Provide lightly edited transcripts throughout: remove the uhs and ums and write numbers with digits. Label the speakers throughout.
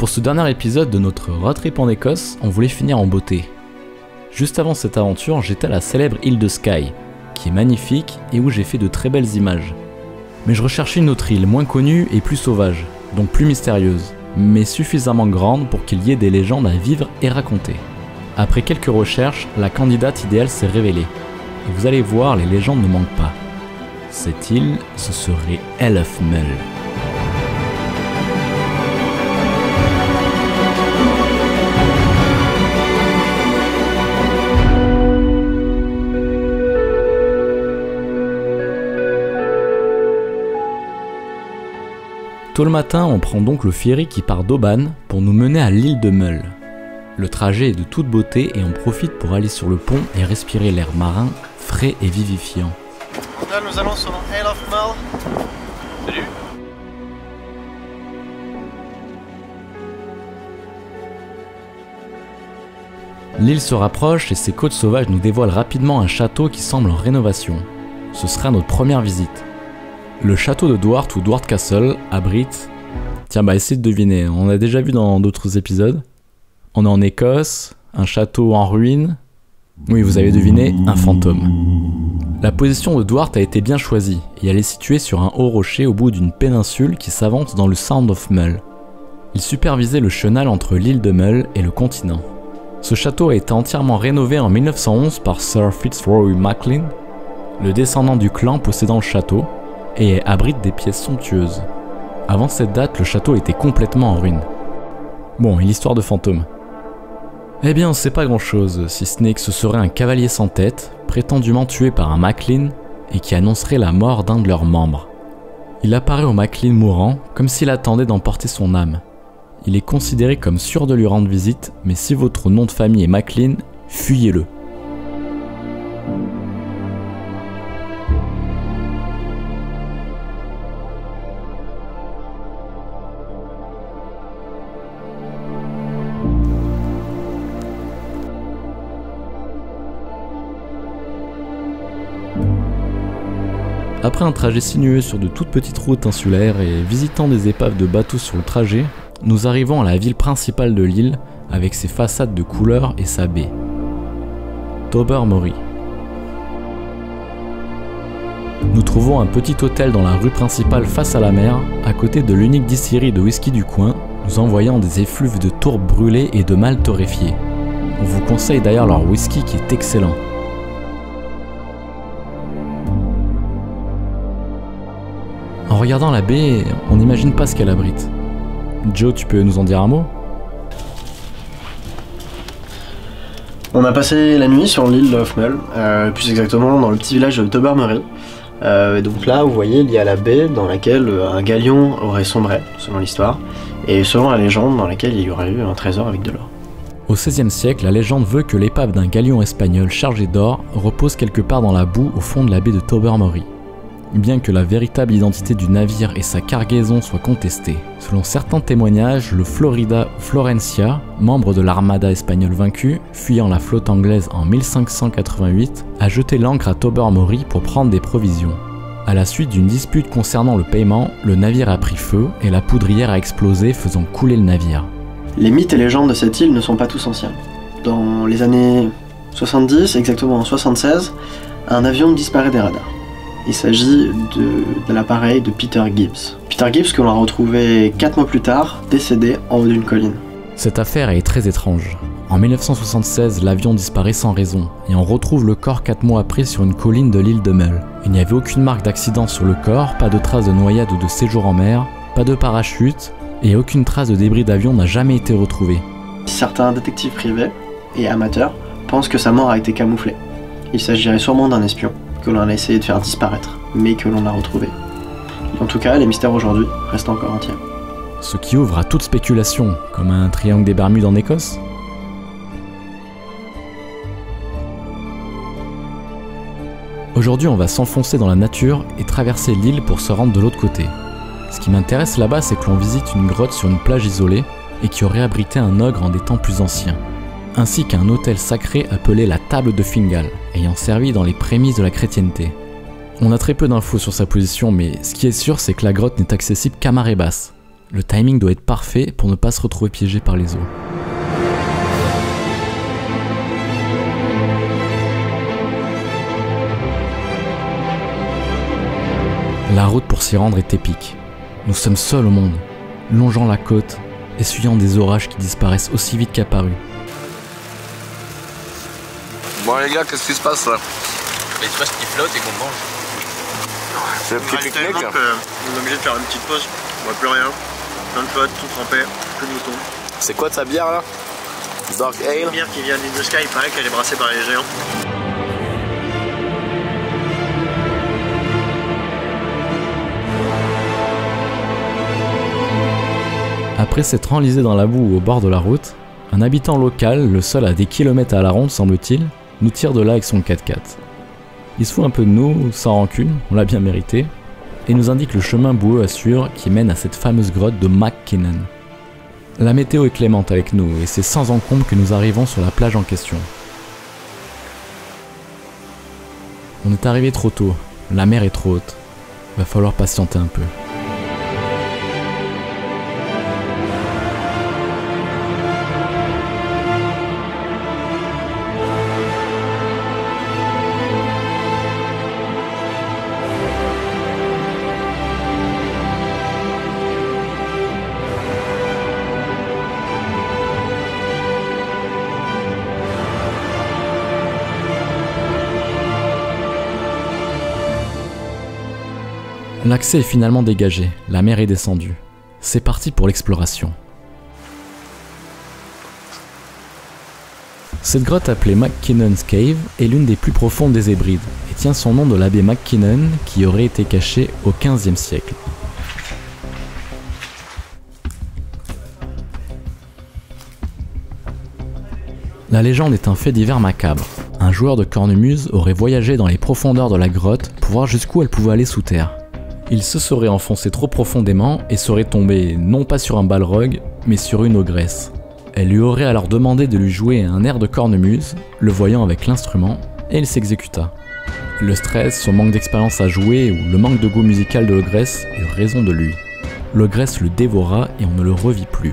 Speaker 1: Pour ce dernier épisode de notre road trip en Écosse, on voulait finir en beauté. Juste avant cette aventure, j'étais à la célèbre île de Skye, qui est magnifique et où j'ai fait de très belles images. Mais je recherchais une autre île moins connue et plus sauvage, donc plus mystérieuse, mais suffisamment grande pour qu'il y ait des légendes à vivre et raconter. Après quelques recherches, la candidate idéale s'est révélée. Et vous allez voir, les légendes ne manquent pas. Cette île, ce serait Ellefmel. Tôt le matin, on prend donc le ferry qui part d'Oban pour nous mener à l'île de Mull. Le trajet est de toute beauté et on profite pour aller sur le pont et respirer l'air marin, frais et vivifiant.
Speaker 2: Là, nous allons sur Ellefmel. Salut.
Speaker 1: L'île se rapproche et ses côtes sauvages nous dévoilent rapidement un château qui semble en rénovation. Ce sera notre première visite. Le château de Duart ou Duart Castle abrite... Tiens, essayez de deviner, on l'a déjà vu dans d'autres épisodes. On est en Écosse, un château en ruine. Oui, vous avez deviné, un fantôme. La position de Duart a été bien choisie, et elle est située sur un haut rocher au bout d'une péninsule qui s'avance dans le Sound of Mull. Il supervisait le chenal entre l'île de Mull et le continent. Ce château a été entièrement rénové en 1911 par Sir Fitzroy Maclean, le descendant du clan possédant le château, et abrite des pièces somptueuses. Avant cette date, le château était complètement en ruine. Bon, et l'histoire de fantôme? Eh bien, on sait pas grand chose, si ce n'est que ce serait un cavalier sans tête, prétendument tué par un Maclean, et qui annoncerait la mort d'un de leurs membres. Il apparaît au Maclean mourant, comme s'il attendait d'emporter son âme. Il est considéré comme sûr de lui rendre visite, mais si votre nom de famille est Maclean, fuyez-le. Après un trajet sinueux sur de toutes petites routes insulaires et visitant des épaves de bateaux sur le trajet, nous arrivons à la ville principale de l'île avec ses façades de couleurs et sa baie. Tobermory. Nous trouvons un petit hôtel dans la rue principale face à la mer, à côté de l'unique distillerie de whisky du coin, nous envoyant des effluves de tourbe brûlées et de malt torréfié. On vous conseille d'ailleurs leur whisky qui est excellent. En regardant la baie, on n'imagine pas ce qu'elle abrite. Joe, tu peux nous en dire un mot?
Speaker 2: On a passé la nuit sur l'île d'Ellefmel, plus exactement dans le petit village de Tobermory. Donc là, vous voyez, il y a la baie dans laquelle un galion aurait sombré, selon l'histoire, et selon la légende, dans laquelle il y aurait eu un trésor avec de l'or.
Speaker 1: Au XVIe siècle, la légende veut que l'épave d'un galion espagnol chargé d'or repose quelque part dans la boue au fond de la baie de Tobermory. Bien que la véritable identité du navire et sa cargaison soient contestées. Selon certains témoignages, le Florida Florencia, membre de l'armada espagnole vaincue, fuyant la flotte anglaise en 1588, a jeté l'ancre à Tobermory pour prendre des provisions. À la suite d'une dispute concernant le paiement, le navire a pris feu et la poudrière a explosé, faisant couler le navire.
Speaker 2: Les mythes et légendes de cette île ne sont pas tous anciens. Dans les années 70, exactement en 76, un avion disparaît des radars. Il s'agit de l'appareil de Peter Gibbs. Peter Gibbs que l'on a retrouvé 4 mois plus tard, décédé en haut d'une colline.
Speaker 1: Cette affaire est très étrange. En 1976, l'avion disparaît sans raison, et on retrouve le corps 4 mois après sur une colline de l'île de Mull. Il n'y avait aucune marque d'accident sur le corps, pas de traces de noyade ou de séjour en mer, pas de parachute, et aucune trace de débris d'avion n'a jamais été retrouvée.
Speaker 2: Certains détectives privés et amateurs pensent que sa mort a été camouflée. Il s'agirait sûrement d'un espion que l'on a essayé de faire disparaître, mais que l'on a retrouvé. En tout cas, les mystères aujourd'hui restent encore entiers.
Speaker 1: Ce qui ouvre à toute spéculation, comme un triangle des Bermudes en Écosse. Aujourd'hui, on va s'enfoncer dans la nature et traverser l'île pour se rendre de l'autre côté. Ce qui m'intéresse là-bas, c'est que l'on visite une grotte sur une plage isolée et qui aurait abrité un ogre en des temps plus anciens, ainsi qu'un autel sacré appelé la table de Fingal, ayant servi dans les prémices de la chrétienté. On a très peu d'infos sur sa position, mais ce qui est sûr, c'est que la grotte n'est accessible qu'à marée basse. Le timing doit être parfait pour ne pas se retrouver piégé par les eaux. La route pour s'y rendre est épique. Nous sommes seuls au monde, longeant la côte, essuyant des orages qui disparaissent aussi vite qu'apparus.
Speaker 3: Bon les gars, qu'est-ce qui se passe là?
Speaker 4: Mais tu vois ce qui flotte et qu'on mange.
Speaker 3: C'est le petit pique-nique.
Speaker 5: On est obligé de faire une petite pause, on voit plus rien. Plein de flotte, tout trempé, plus de moutons.
Speaker 3: C'est quoi ta bière là? Dark Ale?
Speaker 5: Une bière qui vient d'In the Sky, il paraît qu'elle est brassée par les géants.
Speaker 1: Après s'être enlisé dans la boue au bord de la route, un habitant local, le seul à des kilomètres à la ronde semble-t-il, nous tire de là avec son 4x4. Il se fout un peu de nous, sans rancune, on l'a bien mérité, et nous indique le chemin boueux à suivre qui mène à cette fameuse grotte de McKinnon. La météo est clémente avec nous, et c'est sans encombre que nous arrivons sur la plage en question. On est arrivé trop tôt, la mer est trop haute, va falloir patienter un peu. L'accès est finalement dégagé, la mer est descendue. C'est parti pour l'exploration. Cette grotte appelée McKinnon's Cave est l'une des plus profondes des Hébrides et tient son nom de l'abbé McKinnon qui aurait été caché au XVe siècle. La légende est un fait divers macabre. Un joueur de cornemuse aurait voyagé dans les profondeurs de la grotte pour voir jusqu'où elle pouvait aller sous terre. Il se serait enfoncé trop profondément et serait tombé non pas sur un balrog, mais sur une ogresse. Elle lui aurait alors demandé de lui jouer un air de cornemuse, le voyant avec l'instrument, et il s'exécuta. Le stress, son manque d'expérience à jouer ou le manque de goût musical de l'ogresse eut raison de lui. L'ogresse le dévora et on ne le revit plus.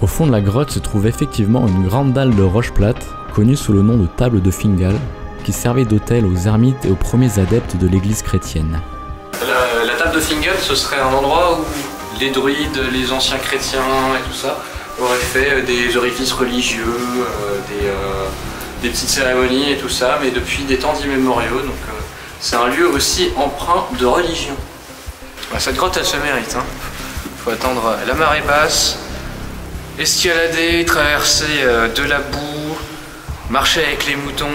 Speaker 1: Au fond de la grotte se trouve effectivement une grande dalle de roche plate, connue sous le nom de table de Fingal, qui servait d'autel aux ermites et aux premiers adeptes de l'église chrétienne.
Speaker 4: La table de Fingal, ce serait un endroit où les druides, les anciens chrétiens et tout ça auraient fait des orifices religieux, des petites cérémonies et tout ça, mais depuis des temps immémoriaux, donc c'est un lieu aussi empreint de religion. Cette grotte, elle se mérite, hein. Faut attendre la marée basse, escalader, traverser de la boue, marcher avec les moutons,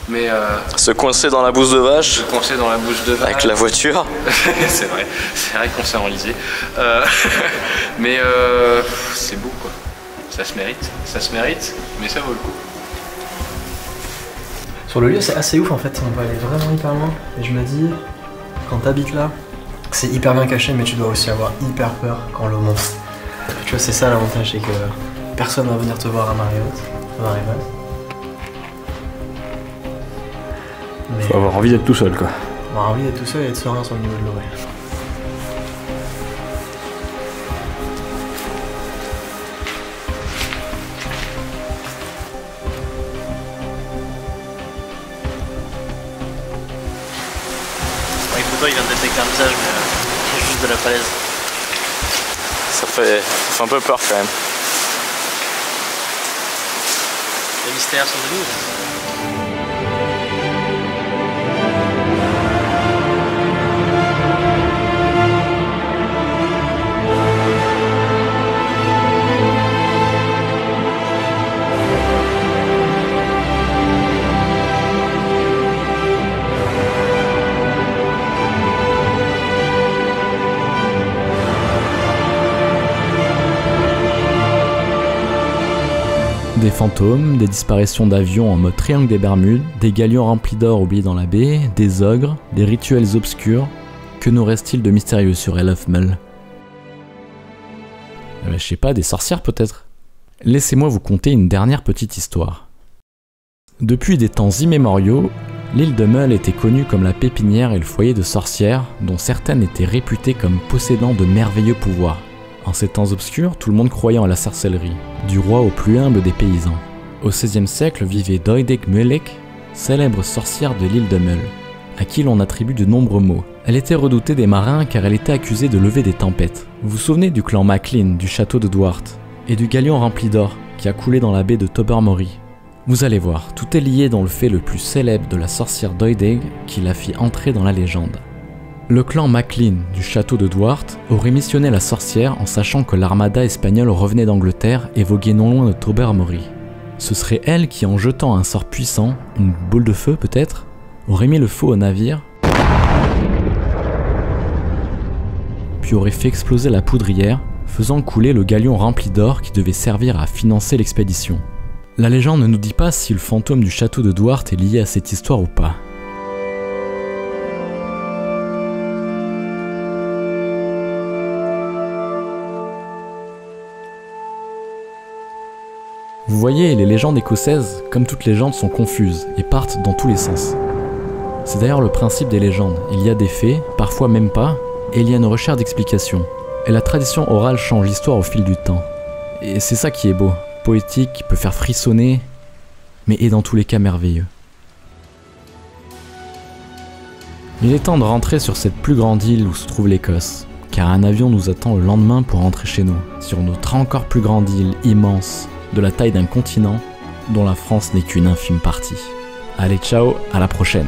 Speaker 4: mais
Speaker 3: Se coincer dans la bouse de vache?
Speaker 4: se coincer dans la bouche de vache.
Speaker 3: Avec la voiture?
Speaker 4: c'est vrai qu'on s'est enlisé. Mais c'est beau quoi. Ça se mérite, mais ça vaut le coup.
Speaker 2: Sur le lieu, c'est assez ouf en fait, on va aller vraiment hyper loin. Et je me dis, quand t'habites là, c'est hyper bien caché, mais tu dois aussi avoir hyper peur quand l'eau monte. Tu vois, c'est ça l'avantage, c'est que personne va venir te voir à marée haute, à marée basse. Mais
Speaker 1: Faut avoir envie d'être tout seul quoi.
Speaker 2: on a envie d'être tout seul et de serein sur le niveau de l'eau. Ouais.
Speaker 5: Avec photo, il vient de détecter un visage, mais c'est juste de la falaise.
Speaker 3: Ça fait un peu peur quand même.
Speaker 5: Les mystères sont de nous.
Speaker 1: Des fantômes, des disparitions d'avions en mode triangle des Bermudes, des galions remplis d'or oubliés dans la baie, des ogres, des rituels obscurs. Que nous reste-t-il de mystérieux sur Elfmel? Je sais pas, des sorcières peut-être? Laissez-moi vous conter une dernière petite histoire. Depuis des temps immémoriaux, L'île de Mull était connue comme la pépinière et le foyer de sorcières, dont certaines étaient réputées comme possédant de merveilleux pouvoirs. En ces temps obscurs, tout le monde croyait en la sorcellerie, du roi au plus humble des paysans. Au XVIe siècle vivait Døydig Mølek, célèbre sorcière de l'île de Mull, à qui l'on attribue de nombreux maux. Elle était redoutée des marins car elle était accusée de lever des tempêtes. Vous vous souvenez du clan Maclean, du château de Duarte, et du galion rempli d'or qui a coulé dans la baie de Tobermory. Vous allez voir, tout est lié dans le fait le plus célèbre de la sorcière Døydig qui la fit entrer dans la légende. Le clan Maclean du château de Duarte aurait missionné la sorcière en sachant que l'armada espagnole revenait d'Angleterre et voguait non loin de Tobermory. Ce serait elle qui, en jetant un sort puissant, une boule de feu peut-être, aurait mis le feu au navire, puis aurait fait exploser la poudrière, faisant couler le galion rempli d'or qui devait servir à financer l'expédition. La légende ne nous dit pas si le fantôme du château de Duarte est lié à cette histoire ou pas. Vous voyez, les légendes écossaises, comme toutes légendes, sont confuses et partent dans tous les sens. C'est d'ailleurs le principe des légendes, il y a des faits, parfois même pas, et il y a une recherche d'explications. Et la tradition orale change l'histoire au fil du temps. Et c'est ça qui est beau, poétique, peut faire frissonner, mais est dans tous les cas merveilleux. Il est temps de rentrer sur cette plus grande île où se trouve l'Écosse, car un avion nous attend le lendemain pour rentrer chez nous, sur une autre encore plus grande île, immense, de la taille d'un continent, dont la France n'est qu'une infime partie. Allez, ciao, à la prochaine.